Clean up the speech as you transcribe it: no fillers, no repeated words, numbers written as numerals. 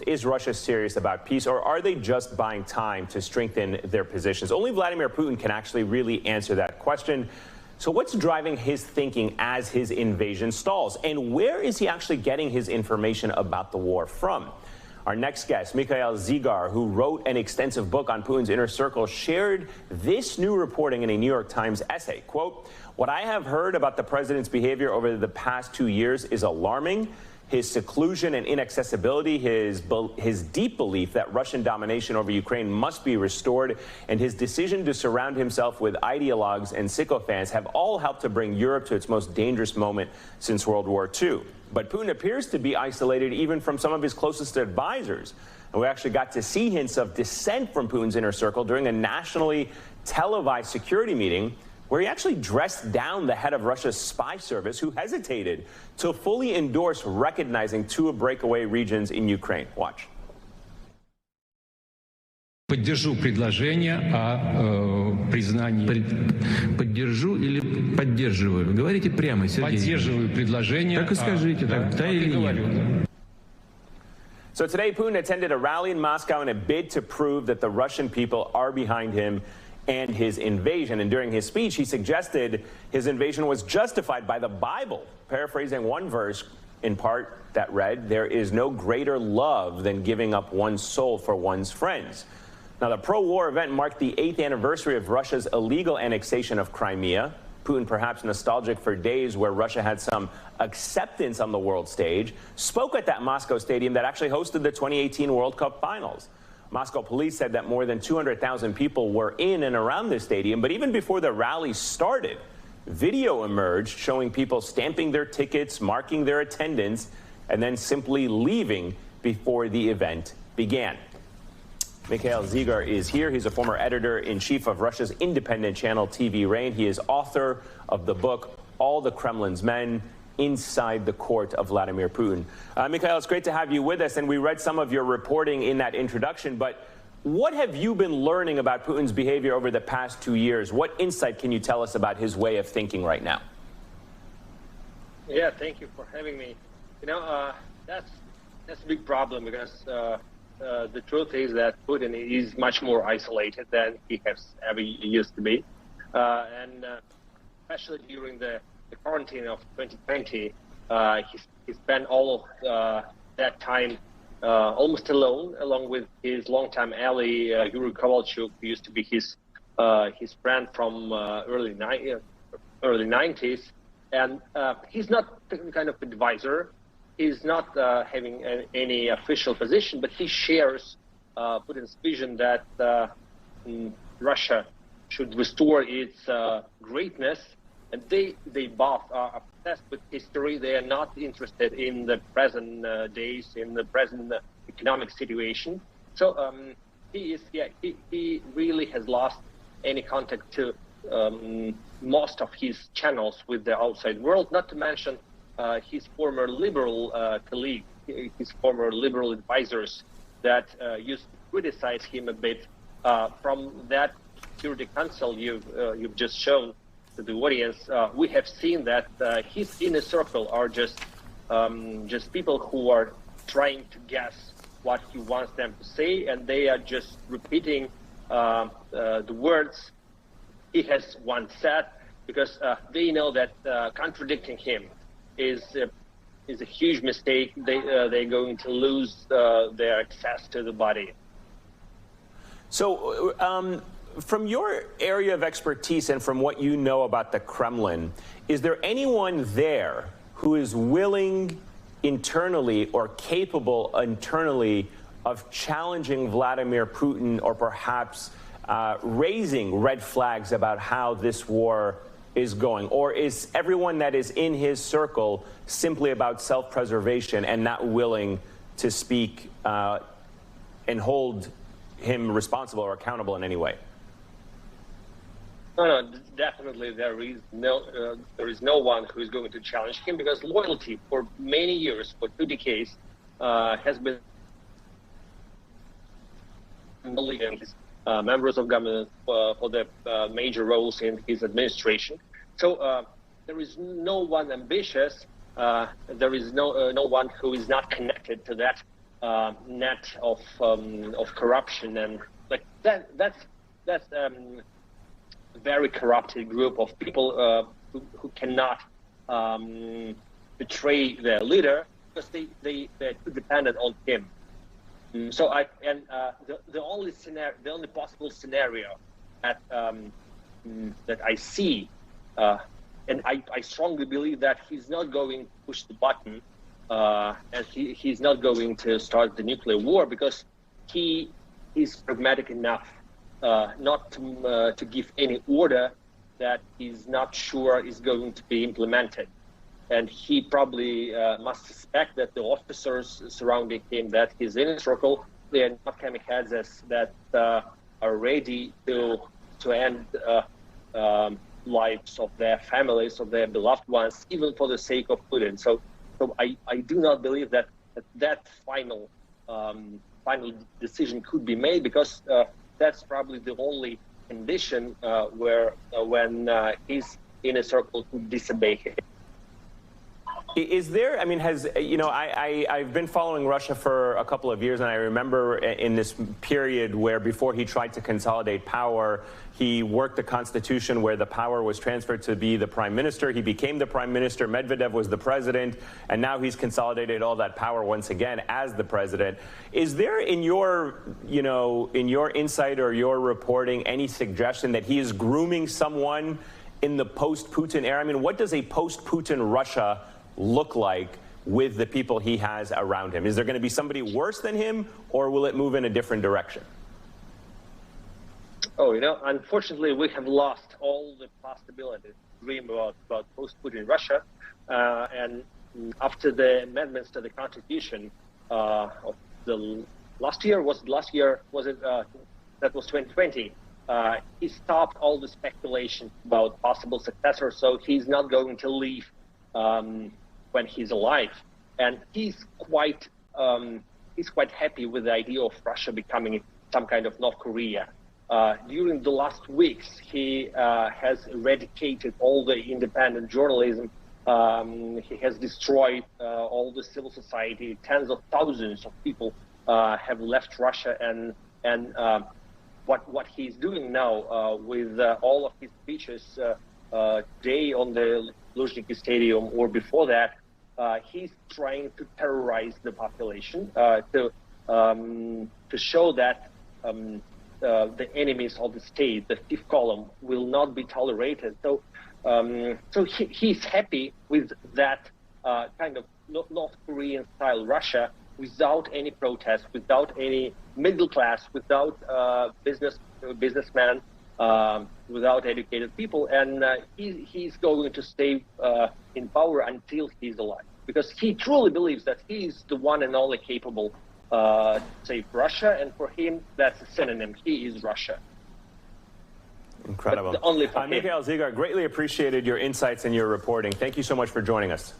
Is Russia serious about peace, or are they just buying time to strengthen their positions? Only Vladimir Putin can actually really answer that question. So what's driving his thinking as his invasion stalls? And where is he actually getting his information about the war from? Our next guest, Mikhail Zygar, who wrote an extensive book on Putin's inner circle, shared this new reporting in a New York Times essay. Quote, "What I have heard about the president's behavior over the past 2 years is alarming. His seclusion and inaccessibility, his deep belief that Russian domination over Ukraine must be restored, and his decision to surround himself with ideologues and sycophants have all helped to bring Europe to its most dangerous moment since World War II. But Putin appears to be isolated even from some of his closest advisors. And we actually got to see hints of dissent from Putin's inner circle during a nationally televised security meeting where he actually dressed down the head of Russia's spy service, who hesitated to fully endorse recognizing 2 breakaway regions in Ukraine. Watch. Поддержу предложение о признании. Поддержу или поддерживаю? Говорите прямо, Сергей. Поддерживаю предложение. Так и скажите, да или нет. So today, Putin attended a rally in Moscow in a bid to prove that the Russian people are behind him and his invasion. And during his speech, he suggested his invasion was justified by the Bible, paraphrasing one verse in part that read, "There is no greater love than giving up one's soul for one's friends." Now, the pro-war event marked the 8th anniversary of Russia's illegal annexation of Crimea. Putin, perhaps nostalgic for days where Russia had some acceptance on the world stage, spoke at that Moscow stadium that actually hosted the 2018 World Cup finals. Moscow police said that more than 200,000 people were in and around the stadium. But even before the rally started, video emerged showing people stamping their tickets, marking their attendance, and then simply leaving before the event began. Mikhail Zygar is here. He's a former editor-in-chief of Russia's independent channel TV Rain. He is author of the book, All the Kremlin's Men, Inside the Court of Vladimir Putin. Mikhail, it's great to have you with us, and we read some of your reporting in that introduction, but what have you been learning about Putin's behavior over the past 2 years? What insight can you tell us about his way of thinking right now? Yeah, thank you for having me. You know, that's a big problem because the truth is that Putin is much more isolated than he has ever used to be. And especially during the quarantine of 2020, he spent all of that time almost alone, along with his longtime ally, Yuri Kovalchuk, who used to be his friend from early 90s. And he's not the kind of advisor. He's not having any official position, but he shares Putin's vision that Russia should restore its greatness. And they both are obsessed with history. They are not interested in the present days, in the present economic situation. So he really has lost any contact to most of his channels with the outside world, not to mention his former liberal colleague, his former liberal advisors that used to criticize him a bit. From that Security Council you've just shown to the audience, we have seen that his inner circle are just people who are trying to guess what he wants them to say, and they are just repeating the words he has once said, because they know that contradicting him is a huge mistake. They're going to lose their access to the body. So, from your area of expertise and from what you know about the Kremlin, is there anyone there who is willing internally or capable internally of challenging Vladimir Putin, or perhaps raising red flags about how this war is going? Or is everyone that is in his circle simply about self-preservation and not willing to speak and hold him responsible or accountable in any way? No, definitely there is no one who is going to challenge him, because loyalty for many years, for 2 decades, has been his members of government for the major roles in his administration. So there is no one ambitious. There is no one who is not connected to that net of corruption, and like that's a very corrupted group of people who cannot betray their leader because they're too dependent on him. So the only possible scenario that that I see, and I strongly believe that he's not going to push the button, and he's not going to start the nuclear war because he's pragmatic enough not to give any order that he's not sure is going to be implemented. And he probably must suspect that the officers surrounding him, that his inner circle, they are not kamikazes that are ready to end lives of their families, of their beloved ones, even for the sake of Putin. So I do not believe that final decision could be made, because that's probably the only condition when his inner circle could disobey him. Is there, I mean, I've been following Russia for a couple of years, and I remember in this period where before he tried to consolidate power, he worked a constitution where the power was transferred to be the prime minister. He became the prime minister, Medvedev was the president, and now he's consolidated all that power once again as the president. Is there in your insight or your reporting any suggestion that he is grooming someone in the post-Putin era? I mean, what does a post-Putin Russia look like with the people he has around him? Is there going to be somebody worse than him, or will it move in a different direction? Oh, unfortunately, we have lost all the possibilities to dream about post-Putin Russia. And after the amendments to the Constitution of the last year, that was 2020, he stopped all the speculation about possible successors, so he's not going to leave when he's alive, and he's quite happy with the idea of Russia becoming some kind of North Korea. During the last weeks, he has eradicated all the independent journalism. He has destroyed all the civil society. Tens of thousands of people have left Russia, and what he's doing now with all of his speeches today on the Luzhniki Stadium or before that, he's trying to terrorize the population to show that the enemies of the state, the fifth column, will not be tolerated. So he's happy with that kind of North Korean style Russia, without any protest, without any middle class, without businessmen, without educated people, and he's going to stay in power until he's alive, because he truly believes that he's the one and only capable to save Russia, and for him, that's a synonym. He is Russia. Incredible. But only for him. Mikhail Zygar, greatly appreciated your insights and your reporting. Thank you so much for joining us.